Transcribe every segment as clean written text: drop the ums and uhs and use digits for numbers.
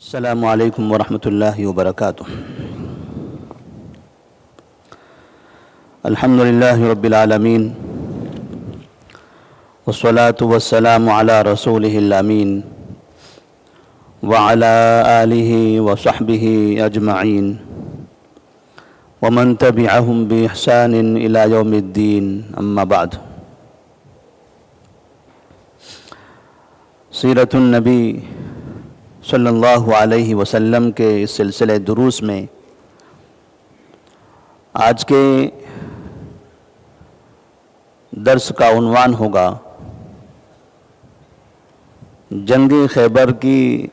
السلام علیکم ورحمۃ اللہ وبرکاتہ۔ الحمد للہ رب العالمین والصلاة والسلام علی رسولہ الامین وعلی آلہ وصحبہ اجمعین ومن تبعہم بإحسان الی یوم الدین، اما بعد۔ سیرت النبی صلی اللہ علیہ وسلم کے اس سلسلے دروس میں آج کے درس کا عنوان ہوگا جنگ خیبر کی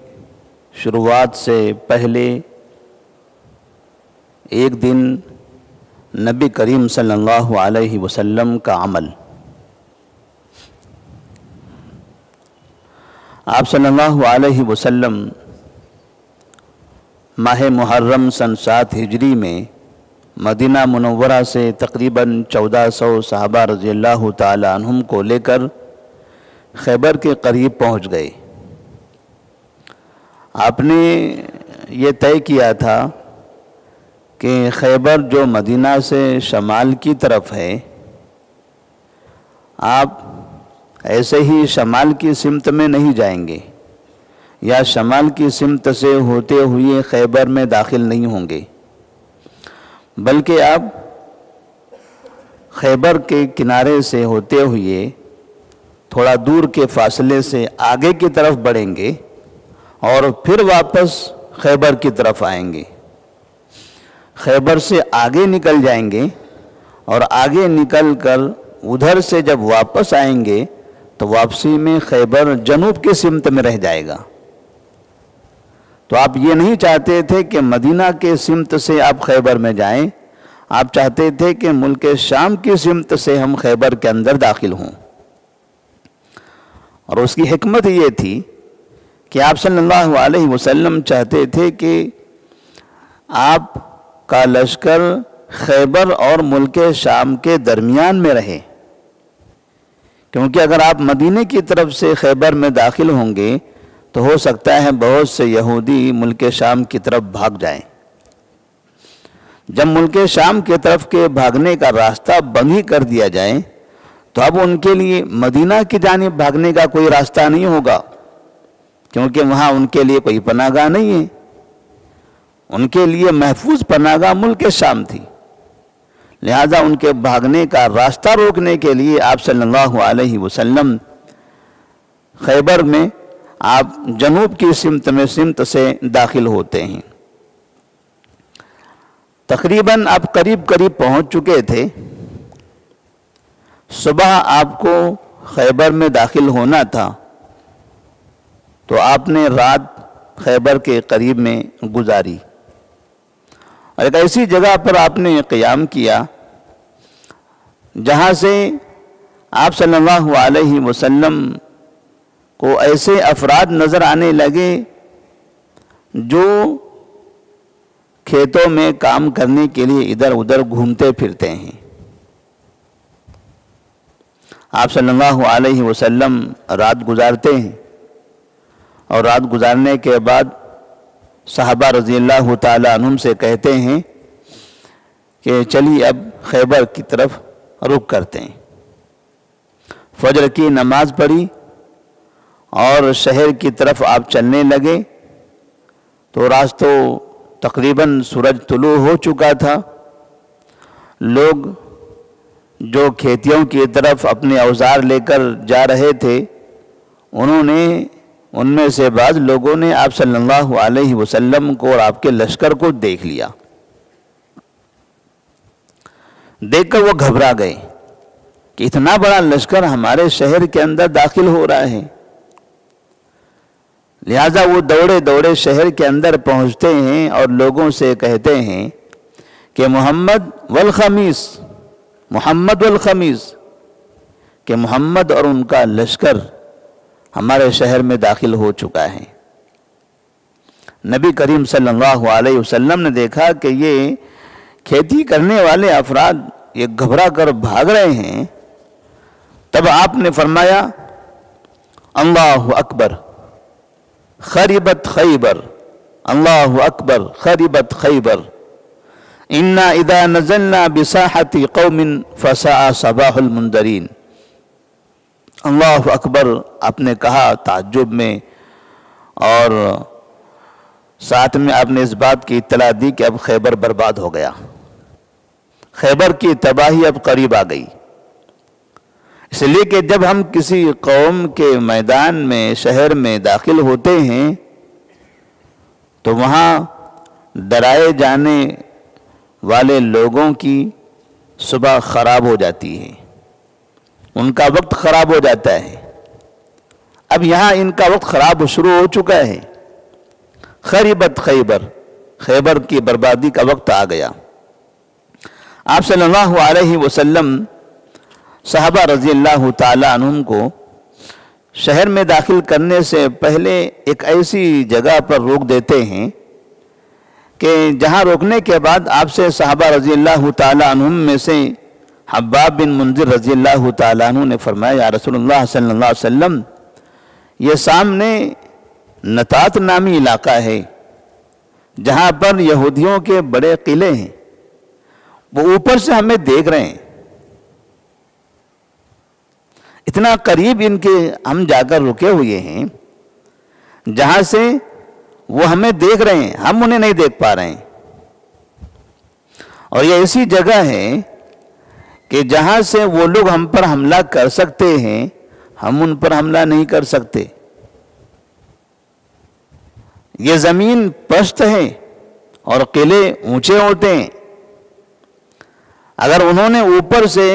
شروعات سے پہلے ایک دن نبی کریم صلی اللہ علیہ وسلم کا عمل۔ آپ صلی اللہ علیہ وسلم ماہ محرم سن 7 ہجری میں مدینہ منورہ سے تقریباً 1400 صحابہ رضی اللہ تعالی عنہم کو لے کر خیبر کے قریب پہنچ گئے۔ آپ نے یہ طے کیا تھا کہ خیبر جو مدینہ سے شمال کی طرف ہے، آپ ایسے ہی شمال کی سمت میں نہیں جائیں گے یا شمال کی سمت سے ہوتے ہوئے خیبر میں داخل نہیں ہوں گے، بلکہ آپ خیبر کے کنارے سے ہوتے ہوئے تھوڑا دور کے فاصلے سے آگے کی طرف بڑھیں گے اور پھر واپس خیبر کی طرف آئیں گے۔ خیبر سے آگے نکل جائیں گے اور آگے نکل کر ادھر سے جب واپس آئیں گے تو واپسی میں خیبر جنوب کی سمت میں رہ جائے گا۔ تو آپ یہ نہیں چاہتے تھے کہ مدینہ کے سمت سے آپ خیبر میں جائیں، آپ چاہتے تھے کہ ملک شام کی سمت سے ہم خیبر کے اندر داخل ہوں۔ اور اس کی حکمت یہ تھی کہ آپ صلی اللہ علیہ وسلم چاہتے تھے کہ آپ کا لشکر خیبر اور ملک شام کے درمیان میں رہے، کیونکہ اگر آپ مدینے کی طرف سے خیبر میں داخل ہوں گے تو ہو سکتا ہے بہت سے یہودی ملک شام کی طرف بھاگ جائیں۔ جب ملک شام کی طرف کے بھاگنے کا راستہ بند ہی کر دیا جائے تو اب ان کے لیے مدینہ کی جانب بھاگنے کا کوئی راستہ نہیں ہوگا، کیونکہ وہاں ان کے لیے کوئی پناہ گاہ نہیں ہے۔ ان کے لیے محفوظ پناہ گاہ ملک شام تھی، لہذا ان کے بھاگنے کا راستہ روکنے کے لیے آپ صلی اللہ علیہ وسلم خیبر میں آپ جنوب کی سمت سے داخل ہوتے ہیں۔ تقریباً آپ قریب پہنچ چکے تھے۔ صبح آپ کو خیبر میں داخل ہونا تھا تو آپ نے رات خیبر کے قریب میں گزاری اور ایک ایسی جگہ پر آپ نے قیام کیا جہاں سے آپ صلی اللہ علیہ وسلم کو ایسے افراد نظر آنے لگے جو کھیتوں میں کام کرنے کے لیے ادھر ادھر گھومتے پھرتے ہیں۔ آپ صلی اللہ علیہ وسلم رات گزارتے ہیں اور رات گزارنے کے بعد صحابہ رضی اللہ تعالی عنہم سے کہتے ہیں کہ چلیے اب خیبر کی طرف رخ کرتے ہیں۔ فجر کی نماز پڑھی اور شہر کی طرف آپ چلنے لگے تو راستوں تقریباً سورج طلوع ہو چکا تھا۔ لوگ جو کھیتیوں کی طرف اپنے اوزار لے کر جا رہے تھے، ان میں سے بعض لوگوں نے آپ صلی اللہ علیہ وسلم کو اور آپ کے لشکر کو دیکھ لیا۔ دیکھ کر وہ گھبرا گئے کہ اتنا بڑا لشکر ہمارے شہر کے اندر داخل ہو رہا ہے۔ لہذا وہ دوڑے شہر کے اندر پہنچتے ہیں اور لوگوں سے کہتے ہیں کہ محمد والخمیس، کہ محمد اور ان کا لشکر ہمارے شہر میں داخل ہو چکا ہے۔ نبی کریم صلی اللہ علیہ وسلم نے دیکھا کہ یہ کھیتی کرنے والے افراد یہ گھبرا کر بھاگ رہے ہیں، تب آپ نے فرمایا اللہ اکبر، خربت خیبر، اللہ اکبر خربت خیبر انا اذا نزلنا بساحت قوم فساء صباح المنذرین۔ اللہ اکبر آپ نے کہا تعجب میں، اور ساتھ میں آپ نے اس بات کی اطلاع دی کہ اب خیبر برباد ہو گیا، خیبر کی تباہی اب قریب آ گئی۔ اس لیے کہ جب ہم کسی قوم کے میدان میں، شہر میں داخل ہوتے ہیں تو وہاں ڈرائے جانے والے لوگوں کی صبح خراب ہو جاتی ہے، ان کا وقت خراب ہو جاتا ہے۔ اب یہاں ان کا وقت خراب شروع ہو چکا ہے۔ خربت خیبر، خیبر کی بربادی کا وقت آ گیا۔ آپ صلی اللہ علیہ وسلم صحابہ رضی اللہ تعالی عنہم کو شہر میں داخل کرنے سے پہلے ایک ایسی جگہ پر روک دیتے ہیں کہ جہاں روکنے کے بعد آپ سے صحابہ رضی اللہ تعالی عنہم میں سے حباب بن منذر رضی اللہ تعالی عنہ نے فرمایا، یا رسول اللہ صلی اللہ علیہ وسلم، یہ سامنے نطات نامی علاقہ ہے جہاں پر یہودیوں کے بڑے قلعے ہیں، وہ اوپر سے ہمیں دیکھ رہے ہیں، اتنا قریب ان کے ہم جا کر رکے ہوئے ہیں جہاں سے وہ ہمیں دیکھ رہے ہیں، ہم انہیں نہیں دیکھ پا رہے ہیں۔ اور یہ ایسی جگہ ہے کہ جہاں سے وہ لوگ ہم پر حملہ کر سکتے ہیں، ہم ان پر حملہ نہیں کر سکتے۔ یہ زمین پست ہے اور قلعے اونچے ہوتے ہیں، اگر انہوں نے اوپر سے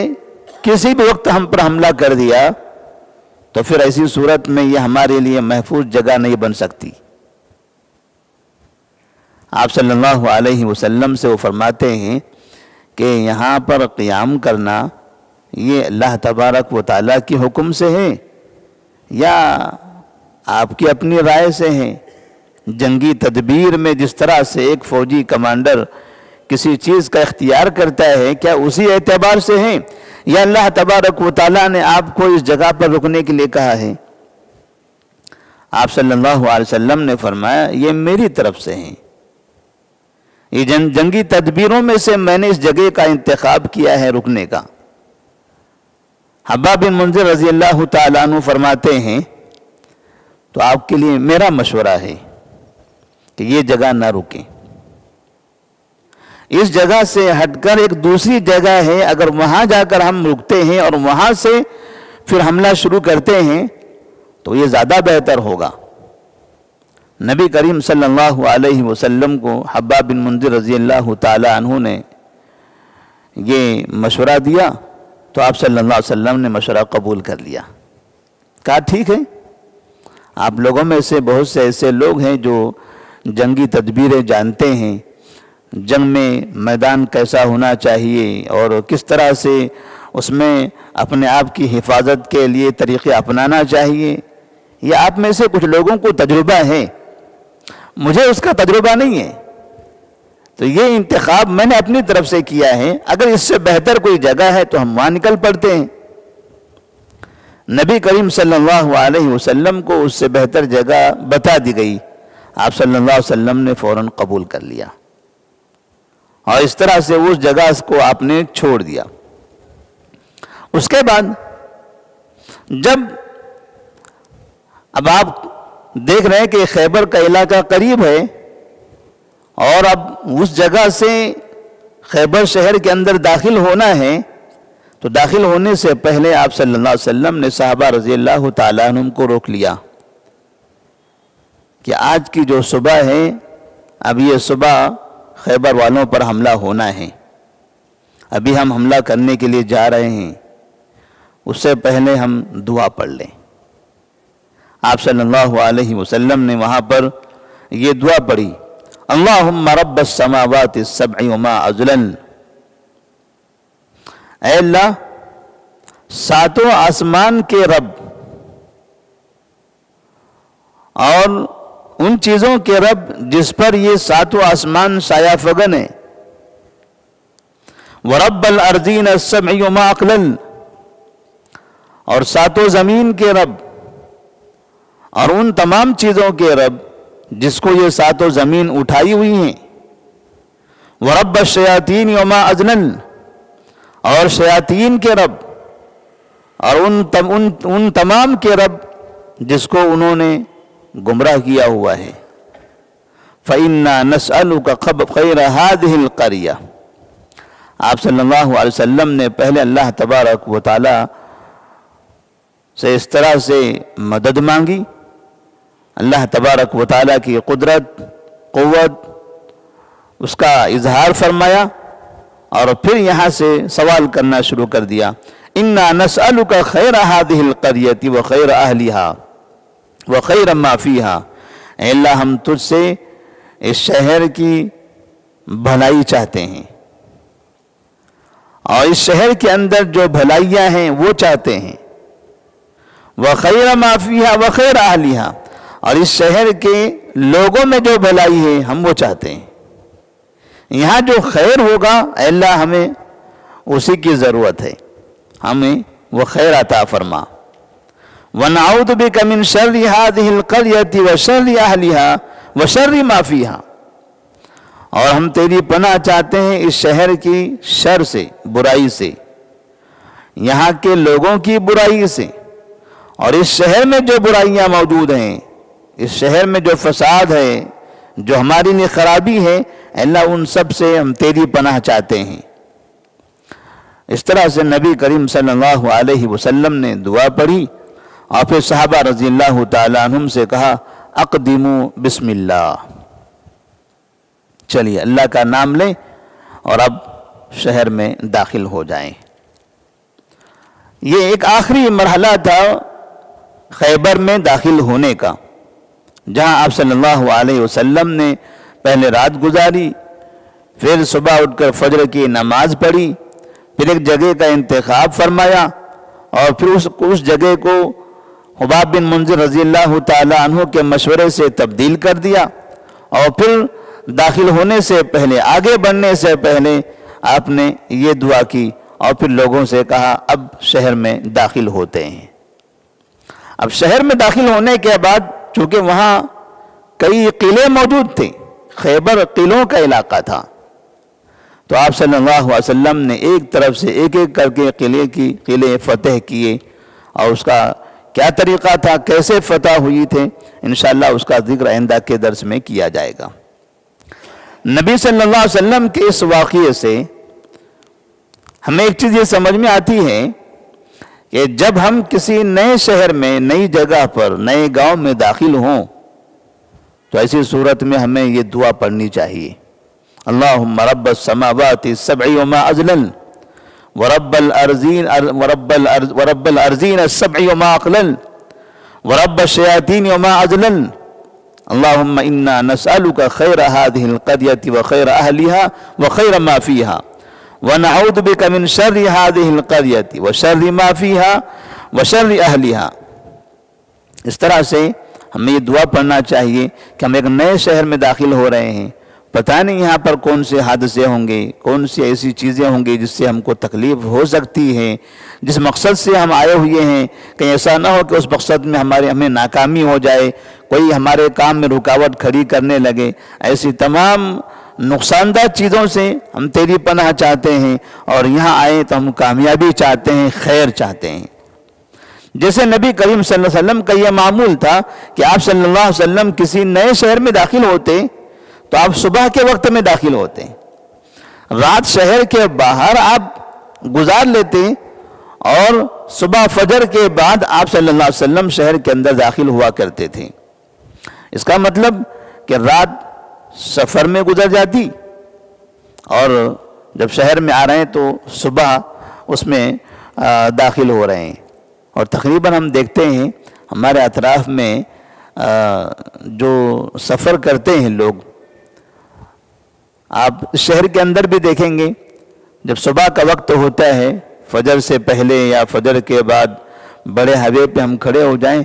کسی بھی وقت ہم پر حملہ کر دیا تو پھر ایسی صورت میں یہ ہمارے لیے محفوظ جگہ نہیں بن سکتی۔ آپ صلی اللہ علیہ وسلم سے وہ فرماتے ہیں کہ یہاں پر قیام کرنا یہ اللہ تبارک و تعالیٰ کی حکم سے ہے یا آپ کی اپنی رائے سے ہے؟ جنگی تدبیر میں جس طرح سے ایک فوجی کمانڈر کسی چیز کا اختیار کرتا ہے، کیا اسی اعتبار سے ہے یا اللہ تبارک و تعالیٰ نے آپ کو اس جگہ پر رکنے کے لیے کہا ہے؟ آپ صلی اللہ علیہ وسلم نے فرمایا، یہ میری طرف سے ہیں، یہ جنگی تدبیروں میں سے میں نے اس جگہ کا انتخاب کیا ہے رکنے کا۔ حباب بن منذر رضی اللہ تعالیٰ عنہ فرماتے ہیں تو آپ کے لیے میرا مشورہ ہے کہ یہ جگہ نہ رکیں، اس جگہ سے ہٹ کر ایک دوسری جگہ ہے، اگر وہاں جا کر ہم رکتے ہیں اور وہاں سے پھر حملہ شروع کرتے ہیں تو یہ زیادہ بہتر ہوگا۔ نبی کریم صلی اللہ علیہ وسلم کو حباب بن منذر رضی اللہ تعالی عنہ نے یہ مشورہ دیا تو آپ صلی اللہ علیہ وسلم نے مشورہ قبول کر لیا، کہا ٹھیک ہے۔ آپ لوگوں میں سے بہت سے ایسے لوگ ہیں جو جنگی تدبیریں جانتے ہیں، جنگ میں میدان کیسا ہونا چاہیے اور کس طرح سے اس میں اپنے آپ کی حفاظت کے لیے طریقے اپنانا چاہیے، یہ آپ میں سے کچھ لوگوں کو تجربہ ہے، مجھے اس کا تجربہ نہیں ہے، تو یہ انتخاب میں نے اپنی طرف سے کیا ہے، اگر اس سے بہتر کوئی جگہ ہے تو ہم وہاں نکل پڑتے ہیں۔ نبی کریم صلی اللہ علیہ وسلم کو اس سے بہتر جگہ بتا دی گئی، آپ صلی اللہ علیہ وسلم نے فوراً قبول کر لیا اور اس طرح سے اس جگہ کو آپ نے چھوڑ دیا۔ اس کے بعد جب اب آپ دیکھ رہے ہیں کہ خیبر کا علاقہ قریب ہے اور اب اس جگہ سے خیبر شہر کے اندر داخل ہونا ہے، تو داخل ہونے سے پہلے آپ صلی اللہ علیہ وسلم نے صحابہ رضی اللہ تعالیٰ عنہم کو روک لیا کہ آج کی جو صبح ہے، اب یہ صبح خیبر والوں پر حملہ ہونا ہے، ابھی ہم حملہ کرنے کے لیے جا رہے ہیں، اس سے پہلے ہم دعا پڑھ لیں۔ آپ صلی اللہ علیہ وسلم نے وہاں پر یہ دعا پڑھی، اللہم رب السماوات السبع وما اضلل، اے اللہ ساتوں آسمان کے رب اور ان چیزوں کے رب جس پر یہ ساتوں آسمان سایہ فگن ہے، ورب الارضین السبع وما اقلل، اور ساتوں زمین کے رب اور ان تمام چیزوں کے رب جس کو یہ ساتوں زمین اٹھائی ہوئی ہیں، ورب الشیاطین وما اضلل، اور شیاطین کے رب اور ان تمام کے رب جس کو انہوں نے گمراہ کیا ہوا ہے۔ فَإِنَّا نَسْأَلُكَ خَيْرَ هَذِهِ الْقَرْيَةِ، آپ صلی اللہ علیہ وسلم نے پہلے اللہ تبارک و تعالی سے اس طرح سے مدد مانگی، اللہ تبارک و تعالی کی قدرت، قوت، اس کا اظہار فرمایا، اور پھر یہاں سے سوال کرنا شروع کر دیا۔ اِنَّا نَسْأَلُكَ خَيْرَ هَذِهِ الْقَرْيَةِ وَخَيْرَ أَهْلِهَا وَخَيْرَ مَا فِيهَا، اے اللہ ہم تجھ سے اس شہر کی بھلائی چاہتے ہیں، اور اس شہر کے اندر جو بھلائیاں ہیں وہ چاہتے ہیں، وَخَيْرَ مَا فِيهَا وَخَيْرَ أَهْلِهَا، اور اس شہر کے لوگوں میں جو بھلائی ہے ہم وہ چاہتے ہیں۔ یہاں جو خیر ہوگا اے اللہ ہمیں اسی کی ضرورت ہے، ہمیں وہ خیر عطا فرما۔ وَنَعُوذُ بِكَ مِن شَرِّ هَذِهِ الْقَرْيَةِ وَشَرِّ أَهْلِهَا وَشَرِّ مَا فِيهَا، اور ہم تیری پناہ چاہتے ہیں اس شہر کی شر سے، برائی سے، یہاں کے لوگوں کی برائی سے، اور اس شہر میں جو برائیاں موجود ہیں، اس شہر میں جو فساد ہے، جو ہمارے لیے خرابی ہے، اللہ ان سب سے ہم تیری پناہ چاہتے ہیں۔ اس طرح سے نبی کریم صلی اللہ علیہ وسلم نے دعا پڑھی، اور پھر صحابہ رضی اللہ تعالیٰ عنہم سے کہا اقدموا بسم اللہ، چلیے اللہ کا نام لیں اور اب شہر میں داخل ہو جائیں۔ یہ ایک آخری مرحلہ تھا خیبر میں داخل ہونے کا، جہاں آپ صلی اللہ علیہ وسلم نے پہلے رات گزاری، پھر صبح اٹھ کر فجر کی نماز پڑھی، پھر ایک جگہ کا انتخاب فرمایا، اور پھر اس جگہ کو حباب بن منذر رضی اللہ تعالی عنہ کے مشورے سے تبدیل کر دیا، اور پھر داخل ہونے سے پہلے، آگے بڑھنے سے پہلے آپ نے یہ دعا کی، اور پھر لوگوں سے کہا اب شہر میں داخل ہوتے ہیں۔ اب شہر میں داخل ہونے کے بعد چونکہ وہاں کئی قلعے موجود تھے، خیبر قلعوں کا علاقہ تھا، تو آپ صلی اللہ علیہ وسلم نے ایک طرف سے ایک ایک کر کے قلعے فتح کیے، اور اس کا کیا طریقہ تھا، کیسے فتح ہوئی تھے، انشاءاللہ اس کا ذکر آئندہ کے درس میں کیا جائے گا۔ نبی صلی اللہ علیہ وسلم کے اس واقعے سے ہمیں ایک چیز یہ سمجھ میں آتی ہے کہ جب ہم کسی نئے شہر میں، نئی جگہ پر، نئے گاؤں میں داخل ہوں تو ایسی صورت میں ہمیں یہ دعا پڑھنی چاہیے، اللہم رب السماوات السبع وما اضلل ورب الارضین السبع وما اقلل ورب الشیاطین وما اضلل اللہم انا نسألک خیر هذه القریة وخیر اہلها وخیر ما فیها ونعوذ بک من شر هذه القریة وشر ما فیها وشر اہلها۔ اس طرح سے ہمیں یہ دعا پڑھنا چاہیے کہ ہم ایک نئے شہر میں داخل ہو رہے ہیں، پتہ نہیں یہاں پر کون سے حادثے ہوں گے، کون سی ایسی چیزیں ہوں گی جس سے ہم کو تکلیف ہو سکتی ہے، جس مقصد سے ہم آئے ہوئے ہیں کہیں ایسا نہ ہو کہ اس مقصد میں ہمیں ناکامی ہو جائے، کوئی ہمارے کام میں رکاوٹ کھڑی کرنے لگے۔ ایسی تمام نقصان دہ چیزوں سے ہم تیری پناہ چاہتے ہیں، اور یہاں آئے تو ہم کامیابی چاہتے ہیں، خیر چاہتے ہیں۔ جیسے نبی کریم صلی اللہ علیہ وسلم کا یہ معمول تھا کہ آپ صلی اللہ علیہ وسلم کسی نئے شہر میں داخل ہوتے تو آپ صبح کے وقت میں داخل ہوتے، رات شہر کے باہر آپ گزار لیتے، اور صبح فجر کے بعد آپ صلی اللہ علیہ وسلم شہر کے اندر داخل ہوا کرتے تھے۔ اس کا مطلب کہ رات سفر میں گزر جاتی، اور جب شہر میں آ رہے ہیں تو صبح اس میں داخل ہو رہے ہیں۔ اور تقریباً ہم دیکھتے ہیں ہمارے اطراف میں جو سفر کرتے ہیں لوگ، آپ شہر کے اندر بھی دیکھیں گے جب صبح کا وقت ہوتا ہے، فجر سے پہلے یا فجر کے بعد بڑے ہائی پہ ہم کھڑے ہو جائیں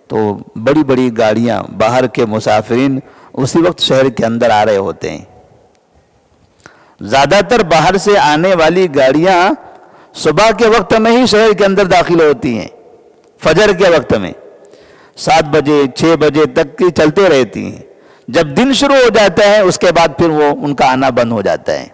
تو بڑی بڑی گاڑیاں، باہر کے مسافرین اسی وقت شہر کے اندر آ رہے ہوتے ہیں۔ زیادہ تر باہر سے آنے والی گاڑیاں صبح کے وقت میں ہی شہر کے اندر داخل ہوتی ہیں، فجر کے وقت میں 7 بجے 6 بجے تک کی چلتے رہتی ہیں۔ جب دن شروع ہو جاتا ہے اس کے بعد پھر وہ ان کا آنا بند ہو جاتا ہے۔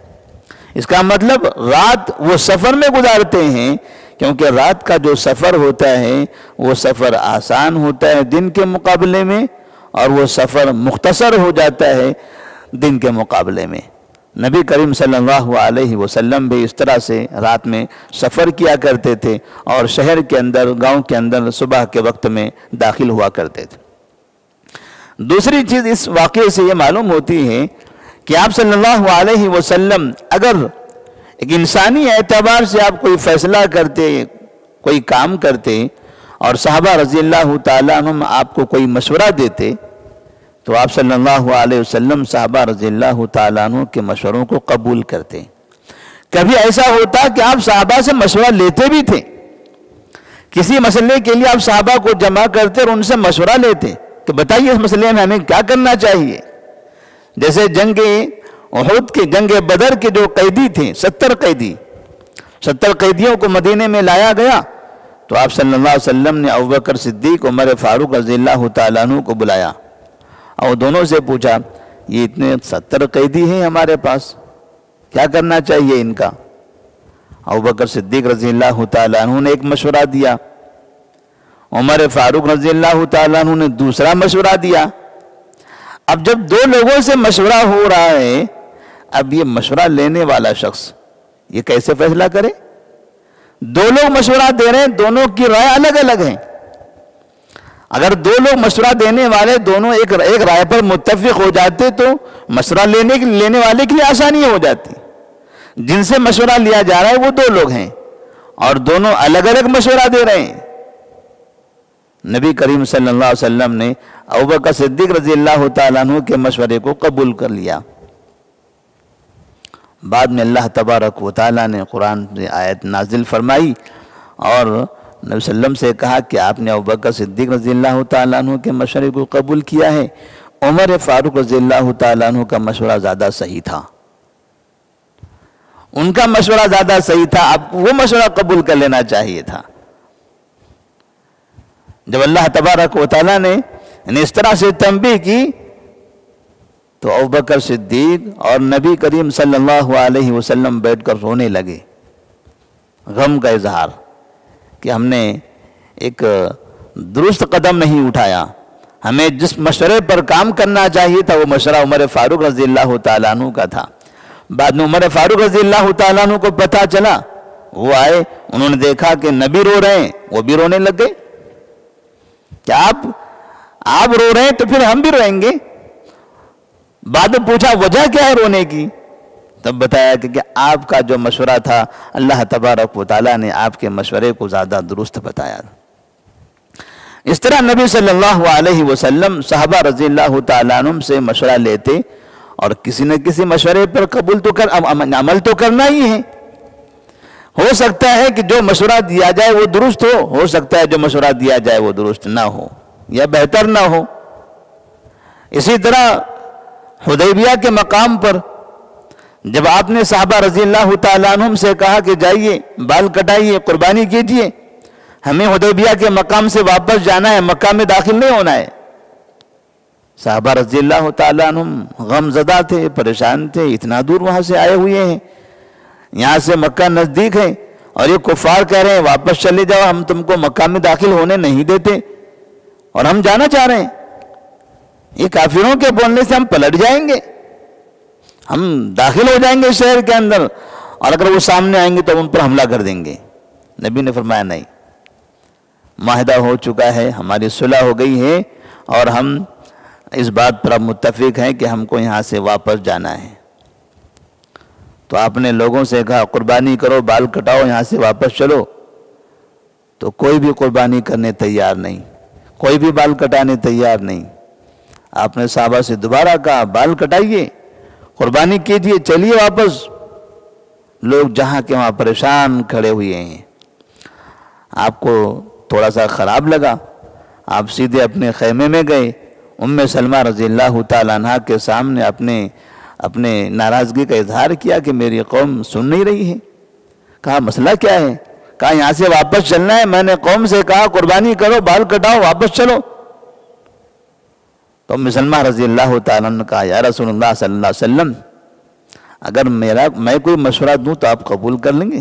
اس کا مطلب رات وہ سفر میں گزارتے ہیں، کیونکہ رات کا جو سفر ہوتا ہے وہ سفر آسان ہوتا ہے دن کے مقابلے میں، اور وہ سفر مختصر ہو جاتا ہے دن کے مقابلے میں۔ نبی کریم صلی اللہ علیہ وسلم بھی اس طرح سے رات میں سفر کیا کرتے تھے، اور شہر کے اندر، گاؤں کے اندر صبح کے وقت میں داخل ہوا کرتے تھے۔ دوسری چیز اس واقعے سے یہ معلوم ہوتی ہے کہ آپ صلی اللہ علیہ وسلم اگر ایک انسانی اعتبار سے آپ کوئی فیصلہ کرتے، کوئی کام کرتے، اور صحابہ رضی اللہ تعالیٰ عنہم آپ کو کوئی مشورہ دیتے، تو آپ صلی اللہ علیہ وسلم صحابہ رضی اللہ تعالیٰ عنہ کے مشوروں کو قبول کرتے۔ کبھی ایسا ہوتا کہ آپ صحابہ سے مشورہ لیتے بھی تھے، کسی مسئلے کے لیے آپ صحابہ کو جمع کرتے اور ان سے مشورہ لیتے کہ بتائیے اس مسئلے میں ہمیں کیا کرنا چاہیے۔ جیسے جنگ احد کے، جنگ بدر کے جو قیدی تھے، 70 قیدیوں کو مدینے میں لایا گیا، تو آپ صلی اللہ علیہ وسلم نے ابوبکر صدیق، عمر فاروق رضی اللہ تعالیٰ عنہ کو بلایا اور دونوں سے پوچھا یہ اتنے 70 قیدی ہیں ہمارے پاس، کیا کرنا چاہیے ان کا؟ ابوبکر صدیق رضی اللہ تعالیٰ عنہ نے ایک مشورہ دیا، عمر فاروق رضی اللہ تعالیٰ عنہ نے دوسرا مشورہ دیا۔ اب جب دو لوگوں سے مشورہ ہو رہا ہے، اب یہ مشورہ لینے والا شخص یہ کیسے فیصلہ کرے؟ دو لوگ مشورہ دے رہے ہیں، دونوں کی رائے الگ الگ ہیں۔ اگر دو لوگ مشورہ دینے والے دونوں ایک رائے پر متفق ہو جاتے تو مشورہ لینے والے کے لیے آسانی ہو جاتی۔ جن سے مشورہ لیا جا رہا ہے وہ دو لوگ ہیں اور دونوں الگ الگ مشورہ دے رہے ہیں۔ نبی کریم صلی اللہ علیہ وسلم نے ابوبکر صدیق رضی اللہ تعالیٰ عنہ کے مشورے کو قبول کر لیا۔ بعد میں اللہ تبارک و تعالیٰ نے قرآن سے آیت نازل فرمائی اور نبی صلی اللہ علیہ وسلم سے کہا کہ آپ نے ابوبکر صدیق رضی اللہ تعالیٰ عنہ کے مشورے کو قبول کیا ہے، عمر فاروق رضی اللہ تعالیٰ عنہ کا مشورہ زیادہ صحیح تھا، ان کا مشورہ زیادہ صحیح تھا، آپ کو وہ مشورہ قبول کر لینا چاہیے تھا۔ جب اللہ تبارک و تعالیٰ نے اس طرح سے تنبیہ کی تو ابوبکر صدیق اور نبی کریم صلی اللہ علیہ وسلم بیٹھ کر رونے لگے، غم کا اظہار کہ ہم نے ایک درست قدم نہیں اٹھایا، ہمیں جس مشورے پر کام کرنا چاہیے تھا وہ مشورہ عمر فاروق رضی اللہ تعالیٰ عنہ کا تھا۔ بعد میں عمر فاروق رضی اللہ تعالیٰ عنہ کو پتہ چلا، وہ آئے، انہوں نے دیکھا کہ نبی رو رہے ہیں، وہ بھی رونے لگ گئے کہ آپ رو رہے ہیں تو پھر ہم بھی روئیں گے۔ بعد میں پوچھا وجہ کیا ہے رونے کی، تب بتایا کہ آپ کا جو مشورہ تھا اللہ تبارک و تعالیٰ نے آپ کے مشورے کو زیادہ درست بتایا۔ اس طرح نبی صلی اللہ علیہ وسلم صحابہ رضی اللہ تعالیٰ عنہ سے مشورہ لیتے اور کسی نہ کسی مشورے پر عمل تو کرنا ہی ہے۔ ہو سکتا ہے کہ جو مشورہ دیا جائے وہ درست ہو سکتا ہے جو مشورہ دیا جائے وہ درست نہ ہو یا بہتر نہ ہو۔ اسی طرح حدیبیہ کے مقام پر جب آپ نے صحابہ رضی اللہ تعالیٰ عنہم سے کہا کہ جائیے بال کٹائیے، قربانی کیجیے، ہمیں حدیبیہ کے مقام سے واپس جانا ہے، مکہ میں داخل نہیں ہونا ہے، صحابہ رضی اللہ تعالیٰ عنہم غم زدہ تھے، پریشان تھے، اتنا دور وہاں سے آئے ہوئے ہیں، یہاں سے مکہ نزدیک ہے اور یہ کفار کہہ رہے ہیں واپس چلے جاؤ، ہم تم کو مکہ میں داخل ہونے نہیں دیتے اور ہم جانا چاہ رہے ہیں، یہ کافروں کے بولنے سے ہم پلٹ جائیں گے، ہم داخل ہو جائیں گے شہر کے اندر اور اگر وہ سامنے آئیں گے تو ان پر حملہ کر دیں گے۔ نبی نے فرمایا نہیں، معاہدہ ہو چکا ہے، ہماری صلح ہو گئی ہے اور ہم اس بات پر اب متفق ہیں کہ ہم کو یہاں سے واپس جانا ہے۔ تو آپ نے لوگوں سے کہا قربانی کرو، بال کٹاؤ، یہاں سے واپس چلو، تو کوئی بھی قربانی کرنے تیار نہیں، کوئی بھی بال کٹانے تیار نہیں۔ آپ نے صحابہ سے دوبارہ کہا بال کٹائیے، قربانی کیجیے، چلیے واپس۔ لوگ جہاں کے وہاں پریشان کھڑے ہوئے ہیں۔ آپ کو تھوڑا سا خراب لگا، آپ سیدھے اپنے خیمے میں گئے، ام سلمہ رضی اللہ تعالیٰ عنہ کے سامنے اپنے ناراضگی کا اظہار کیا کہ میری قوم سن نہیں رہی ہے۔ کہا مسئلہ کیا ہے؟ کہا یہاں سے واپس چلنا ہے، میں نے قوم سے کہا قربانی کرو، بال کٹاؤ، واپس چلو۔ تو ام سلمہ رضی اللہ تعالیٰ عنہ نے کہا یا رسول اللہ صلی اللہ علیہ وسلم اگر میں کوئی مشورہ دوں تو آپ قبول کر لیں گے؟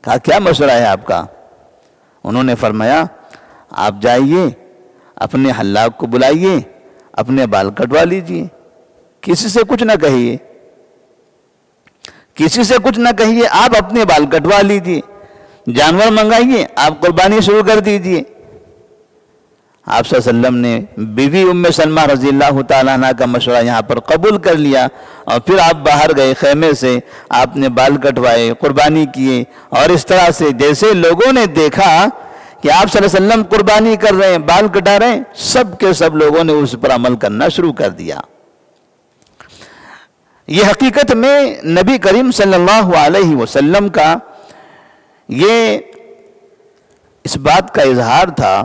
کہا کیا مشورہ ہے آپ کا؟ انہوں نے فرمایا آپ جائیے اپنے حلاق کو بلائیے، اپنے بال کٹوا لیجئے، کسی سے کچھ نہ کہیے، کسی سے کچھ نہ کہیے، آپ اپنے بال کٹوا لیجئے، جانور منگائیے، آپ قربانی شروع کر دیجئے۔ آپ صلی اللہ علیہ وسلم نے بیوی ام سلمہ رضی اللہ تعالیٰ عنہ کا مشورہ یہاں پر قبول کر لیا، اور پھر آپ باہر گئے خیمے سے، آپ نے بال کٹوائے، قربانی کیے، اور اس طرح سے جیسے لوگوں نے دیکھا کہ آپ صلی اللہ علیہ وسلم قربانی کر رہے ہیں، بال کٹا رہے ہیں، سب کے سب لوگوں نے اس پر عمل کرنا شروع کر دیا۔ یہ حقیقت میں نبی کریم صلی اللہ علیہ وسلم کا یہ اس بات کا اظہار تھا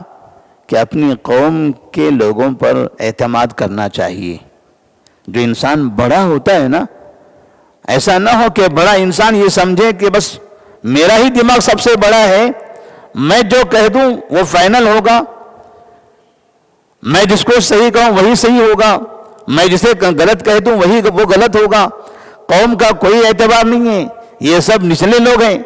کہ اپنی قوم کے لوگوں پر اعتماد کرنا چاہیے۔ جو انسان بڑا ہوتا ہے نا، ایسا نہ ہو کہ بڑا انسان یہ سمجھے کہ بس میرا ہی دماغ سب سے بڑا ہے، میں جو کہہ دوں وہ فائنل ہوگا، میں جس کو صحیح کہوں وہی صحیح ہوگا، میں جسے غلط کہہ دوں وہ غلط ہوگا، قوم کا کوئی اعتبار نہیں ہے، یہ سب نچلے لوگ ہیں۔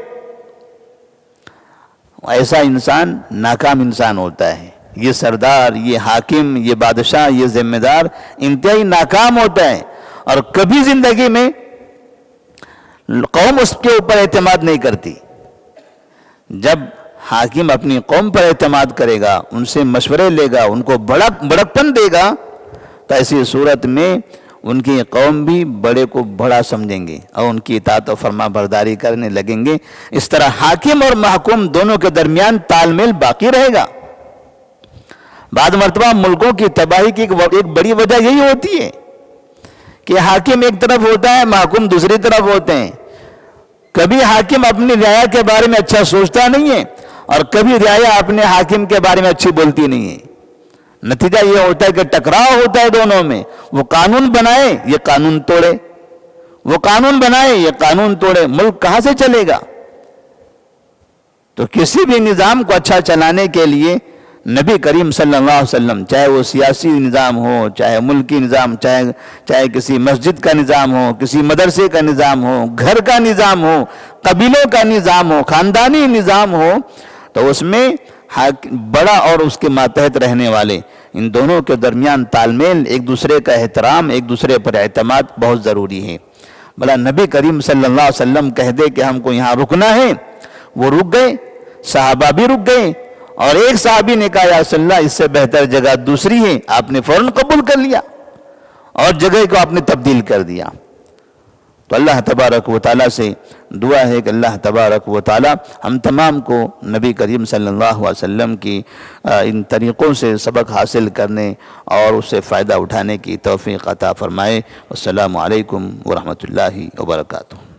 ایسا انسان ناکام انسان ہوتا ہے، یہ سردار، یہ حاکم، یہ بادشاہ، یہ ذمہ دار انتہائی ناکام ہوتا ہے، اور کبھی زندگی میں قوم اس کے اوپر اعتماد نہیں کرتی۔ جب حاکم اپنی قوم پر اعتماد کرے گا، ان سے مشورے لے گا، ان کو بڑکپن دے گا، تو ایسی صورت میں ان کی قوم بھی بڑے کو بڑا سمجھیں گے اور ان کی اطاعت و فرما برداری کرنے لگیں گے۔ اس طرح حاکم اور محکوم دونوں کے درمیان تال میل باقی رہے گا۔ بعض مرتبہ ملکوں کی تباہی کی ایک بڑی وجہ یہی ہوتی ہے کہ حاکم ایک طرف ہوتا ہے، محکوم دوسری طرف ہوتے ہیں۔ کبھی حاکم اپنی رعایا کے بارے میں اچھا سوچتا نہیں ہے، اور کبھی رعایا اپنے حاکم کے بارے میں اچھی بولتی نہیں ہے۔ نتیجہ یہ ہوتا ہے کہ ٹکراؤ ہوتا ہے دونوں میں، وہ قانون بنائے یہ قانون توڑے، وہ قانون بنائے یہ قانون توڑے، ملک کہاں سے چلے گا؟ تو کسی بھی نظام کو اچھا چلانے کے لیے نبی کریم صلی اللہ علیہ وسلم، چاہے وہ سیاسی نظام ہو، چاہے ملکی نظام، چاہے کسی مسجد کا نظام ہو، کسی مدرسے کا نظام ہو، گھر کا نظام ہو، قبیلوں کا نظام ہو، خاندانی نظام ہو، تو اس میں بڑا اور اس کے ماتحت رہنے والے ان دونوں کے درمیان تال میل، ایک دوسرے کا احترام، ایک دوسرے پر اعتماد بہت ضروری ہے۔ بھلا نبی کریم صلی اللہ علیہ وسلم کہہ دے کہ ہم کو یہاں رکنا ہے، وہ رک گئے، صحابہ بھی رک گئے، اور ایک صحابی نے کہا یا رسول اللہ اس سے بہتر جگہ دوسری ہے، آپ نے فوراً قبول کر لیا اور جگہ کو آپ نے تبدیل کر دیا۔ تو اللہ تبارک و تعالیٰ سے دعا ہے کہ اللہ تبارک و تعالیٰ ہم تمام کو نبی کریم صلی اللہ علیہ وسلم کی ان طریقوں سے سبق حاصل کرنے اور اس سے فائدہ اٹھانے کی توفیق عطا فرمائے۔ والسلام علیکم ورحمۃ اللہ وبرکاتہ۔